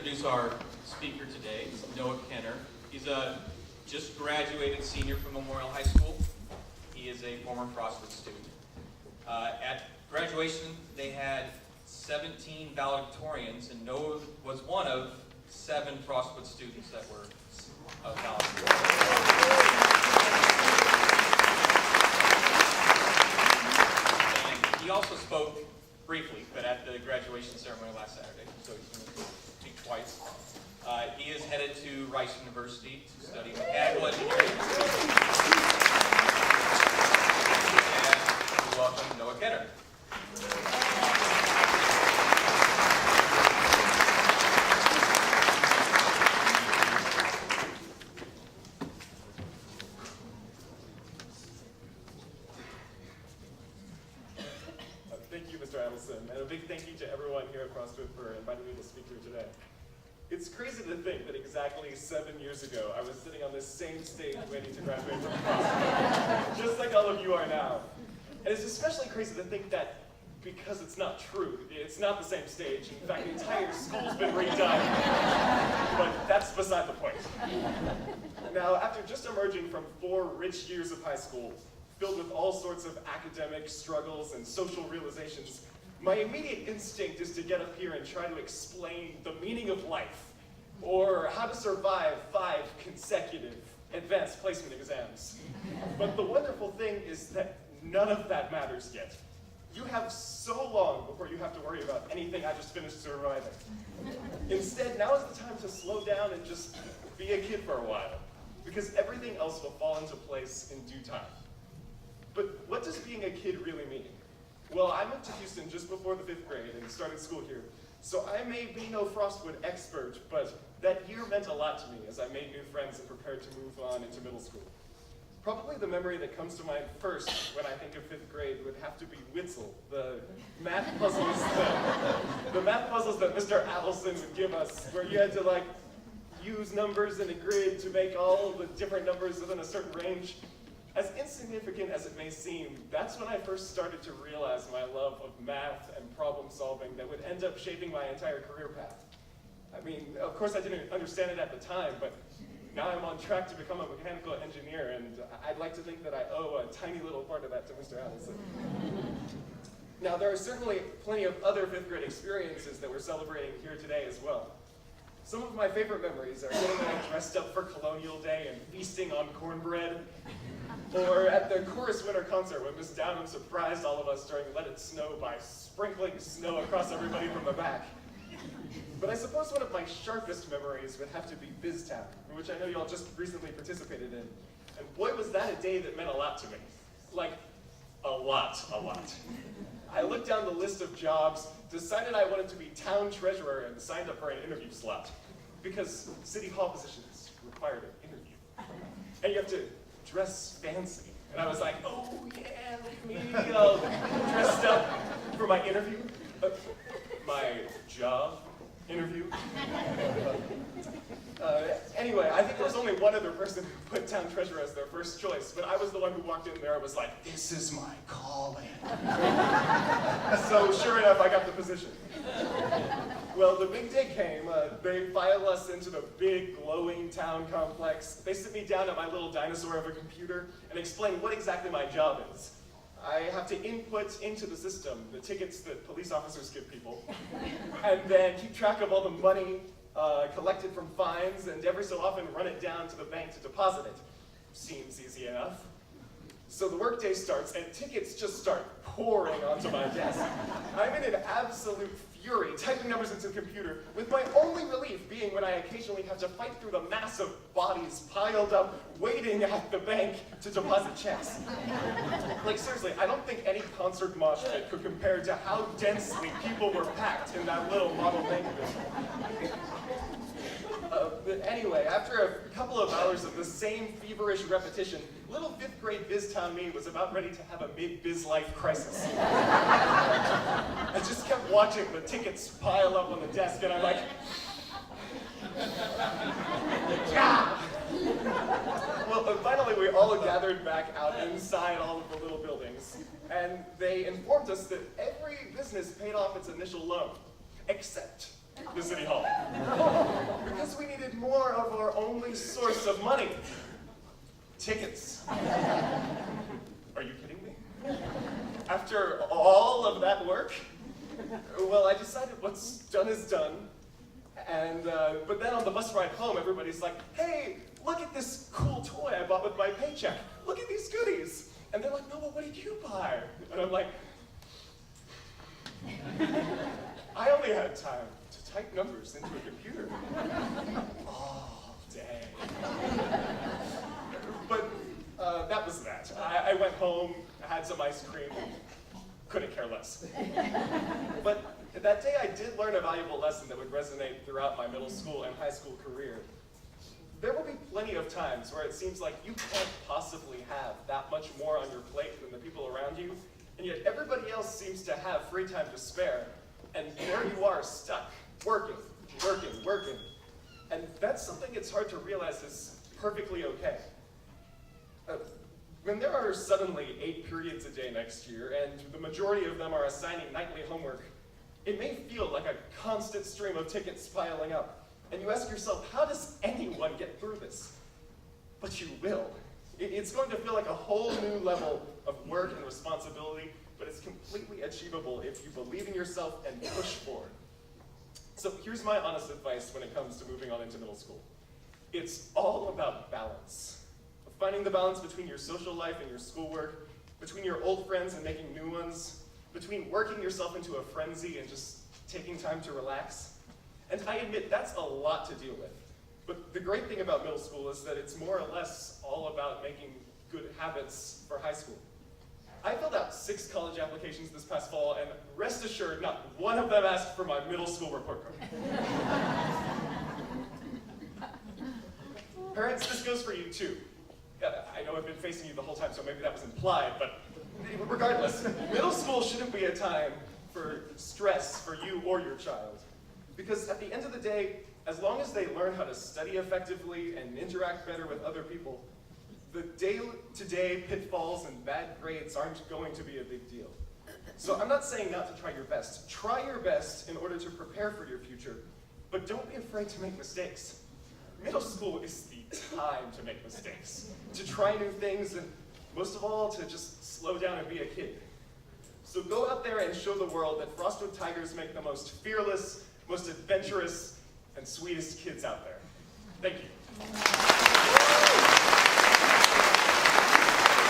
introduce our speaker today, Noah Kenner. He's a just graduated senior from Memorial High School. He is a former Frostwood student. At graduation, they had 17 valedictorians, and Noah was one of 7 Frostwood students that were valedictorians. And he also spoke briefly, but at the graduation ceremony last Saturday, so he's going to speak twice. He is headed to Rice University to study mechanical engineering. And we welcome Noah Kenner. Thank you, Mr. Adelson, and a big thank you to everyone here at Frostwood for inviting me to speak here today. It's crazy to think that exactly 7 years ago, I was sitting on this same stage waiting to graduate from Frostwood, just like all of you are now. And it's especially crazy to think that because it's not true, it's not the same stage. In fact, the entire school's been redone. But that's beside the point. Now, after just emerging from 4 rich years of high school, filled with all sorts of academic struggles and social realizations, my immediate instinct is to get up here and try to explain the meaning of life, or how to survive 5 consecutive advanced placement exams. But the wonderful thing is that none of that matters yet. You have so long before you have to worry about anything I just finished surviving. Instead, now is the time to slow down and just be a kid for a while, because everything else will fall into place in due time. But what does being a kid really mean? Well, I moved to Houston just before the 5th grade and started school here, so I may be no Frostwood expert, but that year meant a lot to me as I made new friends and prepared to move on into middle school. Probably the memory that comes to mind first when I think of 5th grade would have to be Witzel, the math puzzles that Mr. Adelson would give us, where you had to use numbers in a grid to make all the different numbers within a certain range. As insignificant as it may seem, that's when I first started to realize my love of math and problem solving that would end up shaping my entire career path. I mean, of course I didn't understand it at the time, but now I'm on track to become a mechanical engineer, and I'd like to think that I owe a tiny little part of that to Mr. Adelson. Now, there are certainly plenty of other 5th grade experiences that we're celebrating here today as well. Some of my favorite memories are getting dressed up for Colonial Day and feasting on cornbread, or at the chorus winter concert when Miss Downham surprised all of us during Let It Snow by sprinkling snow across everybody from the back. But I suppose one of my sharpest memories would have to be BizTown, which I know you all just recently participated in. And boy, was that a day that meant a lot to me. Like, a lot. I looked down the list of jobs, decided I wanted to be town treasurer, and signed up for an interview slot. Because city hall positions required an interview. And you have to dress fancy. And I was like, oh yeah, look at me, all dressed up for my interview. My job interview. Anyway, I think there was only one other person who put town treasurer as their first choice, but I was the one who walked in there and was like, this is my calling. So sure enough, I got the position. Well, the big day came. They filed us into the big, glowing town complex. They sit me down at my little dinosaur of a computer and explain what exactly my job is. I have to input into the system the tickets that police officers give people, and then keep track of all the money collected from fines, and every so often run it down to the bank to deposit it. Seems easy enough. So the workday starts, and tickets just start pouring onto my desk. I'm in an absolute fury, typing numbers into the computer, with my only relief being when I occasionally have to fight through the mass of bodies piled up, waiting at the bank to deposit checks. Like seriously, I don't think any concert mosh pit could compare to how densely people were packed in that little model bank division. But anyway, after a couple of hours of the same feverish repetition, little 5th grade BizTown me was about ready to have a mid-biz life crisis. I just kept watching the tickets pile up on the desk, and I'm like, yeah! Well, finally we all gathered back out inside all of the little buildings, and they informed us that every business paid off its initial loan, except the city hall. Because we needed more of our only source of money. Tickets. Are you kidding me? After all of that work? Well, I decided what's done is done. And, but then on the bus ride home, everybody's like, hey, look at this cool toy I bought with my paycheck. Look at these goodies. And they're like, no, but what did you buy? And I'm like, I only had time to type numbers into a computer all day. But that was that. I went home, had some ice cream, couldn't care less. But that day I did learn a valuable lesson that would resonate throughout my middle school and high school career. There will be plenty of times where it seems like you can't possibly have that much more on your plate than the people around you, and yet everybody else seems to have free time to spare, and there you are stuck, working. And that's something it's hard to realize is perfectly okay. When there are suddenly 8 periods a day next year, and the majority of them are assigning nightly homework, it may feel like a constant stream of tickets piling up. And you ask yourself, how does anyone get through this? But you will. It's going to feel like a whole new level of work and responsibility, but it's completely achievable if you believe in yourself and push forward. So here's my honest advice when it comes to moving on into middle school. It's all about balance. Finding the balance between your social life and your schoolwork, between your old friends and making new ones, between working yourself into a frenzy and just taking time to relax. And I admit that's a lot to deal with. But the great thing about middle school is that it's more or less all about making good habits for high school. I filled out 6 college applications this past fall, and rest assured, not one of them asked for my middle school report card. Parents, this goes for you too. I know I've been facing you the whole time, so maybe that was implied, but regardless, middle school shouldn't be a time for stress for you or your child. Because at the end of the day, as long as they learn how to study effectively and interact better with other people, the day-to-day pitfalls and bad grades aren't going to be a big deal. So I'm not saying not to try your best. Try your best in order to prepare for your future, but don't be afraid to make mistakes. Middle school is the time to make mistakes, to try new things, and most of all, to just slow down and be a kid. So go out there and show the world that Frostwood Tigers make the most fearless, most adventurous, and sweetest kids out there. Thank you.